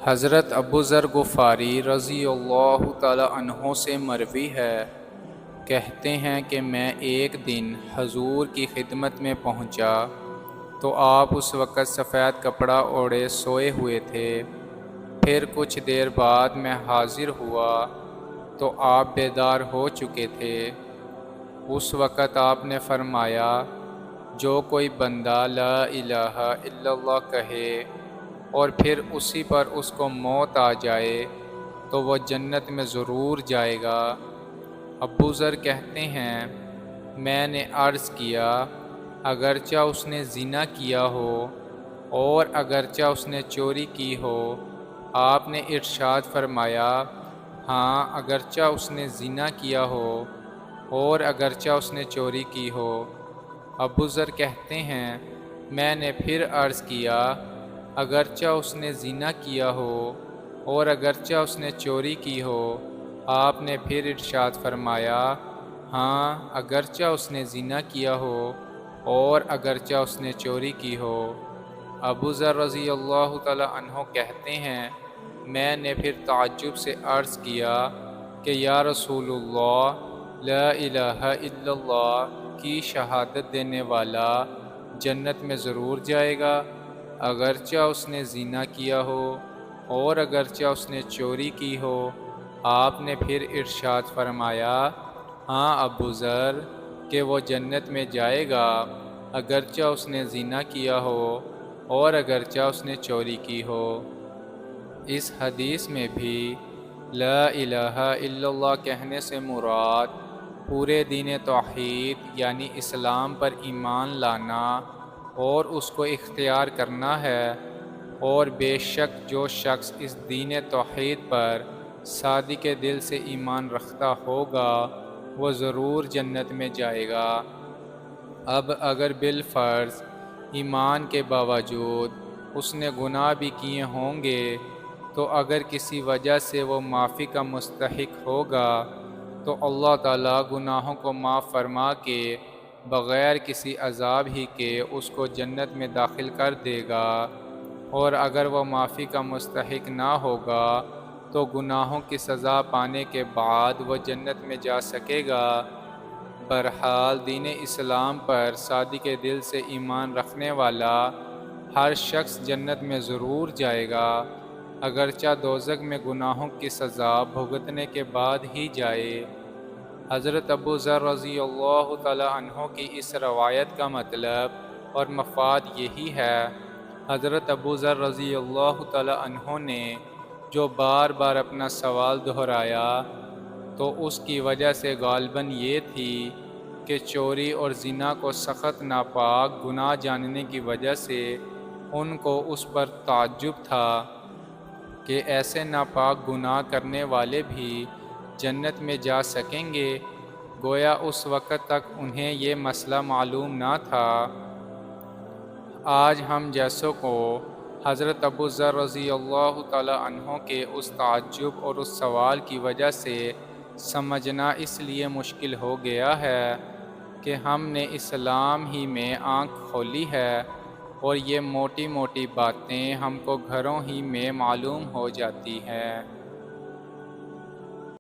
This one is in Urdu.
حضرت ابو ذر غفاری رضی اللہ تعالی عنہ سے مروی ہے، کہتے ہیں کہ میں ایک دن حضور کی خدمت میں پہنچا تو آپ اس وقت سفید کپڑا اوڑھے سوئے ہوئے تھے۔ پھر کچھ دیر بعد میں حاضر ہوا تو آپ بیدار ہو چکے تھے۔ اس وقت آپ نے فرمایا، جو کوئی بندہ لا الہ الا اللہ کہے اور پھر اسی پر اس کو موت آ جائے تو وہ جنت میں ضرور جائے گا۔ ابو ذر کہتے ہیں، میں نے عرض کیا، اگرچہ اس نے زنا کیا ہو اور اگرچہ اس نے چوری کی ہو؟ آپ نے ارشاد فرمایا، ہاں، اگرچہ اس نے زنا کیا ہو اور اگرچہ اس نے چوری کی ہو۔ ابو ذر کہتے ہیں، میں نے پھر عرض کیا، اگرچہ اس نے زنا کیا ہو اور اگرچہ اس نے چوری کی ہو؟ آپ نے پھر ارشاد فرمایا، ہاں، اگرچہ اس نے زنا کیا ہو اور اگرچہ اس نے چوری کی ہو۔ ابو ذر رضی اللہ تعالی عنہ کہتے ہیں، میں نے پھر تعجب سے عرض کیا کہ یا رسول اللہ، لا الہ الا اللہ کی شہادت دینے والا جنت میں ضرور جائے گا، اگرچہ اس نے زنا کیا ہو اور اگرچہ اس نے چوری کی ہو؟ آپ نے پھر ارشاد فرمایا، ہاں ابو ذر، کہ وہ جنت میں جائے گا اگرچہ اس نے زنا کیا ہو اور اگرچہ اس نے چوری کی ہو۔ اس حدیث میں بھی لا الہ الا اللہ کہنے سے مراد پورے دین توحید یعنی اسلام پر ایمان لانا اور اس کو اختیار کرنا ہے، اور بے شک جو شخص اس دین توحید پر صادق دل سے ایمان رکھتا ہوگا وہ ضرور جنت میں جائے گا۔ اب اگر بالفرض ایمان کے باوجود اس نے گناہ بھی کیے ہوں گے تو اگر کسی وجہ سے وہ معافی کا مستحق ہوگا تو اللہ تعالیٰ گناہوں کو معاف فرما کے بغیر کسی عذاب ہی کے اس کو جنت میں داخل کر دے گا، اور اگر وہ معافی کا مستحق نہ ہوگا تو گناہوں کی سزا پانے کے بعد وہ جنت میں جا سکے گا۔ بہرحال دین اسلام پر صادق دل سے ایمان رکھنے والا ہر شخص جنت میں ضرور جائے گا، اگرچہ دوزخ میں گناہوں کی سزا بھگتنے کے بعد ہی جائے۔ حضرت ابو ذر رضی اللہ تعالی عنہ کی اس روایت کا مطلب اور مفاد یہی ہے۔ حضرت ابو ذر رضی اللہ تعالی عنہ نے جو بار بار اپنا سوال دہرایا تو اس کی وجہ سے غالباً یہ تھی کہ چوری اور زنا کو سخت ناپاک گناہ جاننے کی وجہ سے ان کو اس پر تعجب تھا کہ ایسے ناپاک گناہ کرنے والے بھی جنت میں جا سکیں گے۔ گویا اس وقت تک انہیں یہ مسئلہ معلوم نہ تھا۔ آج ہم جیسوں کو حضرت ابو ذر رضی اللہ تعالی عنہ کے اس تعجب اور اس سوال کی وجہ سے سمجھنا اس لیے مشکل ہو گیا ہے کہ ہم نے اسلام ہی میں آنکھ کھولی ہے اور یہ موٹی موٹی باتیں ہم کو گھروں ہی میں معلوم ہو جاتی ہیں۔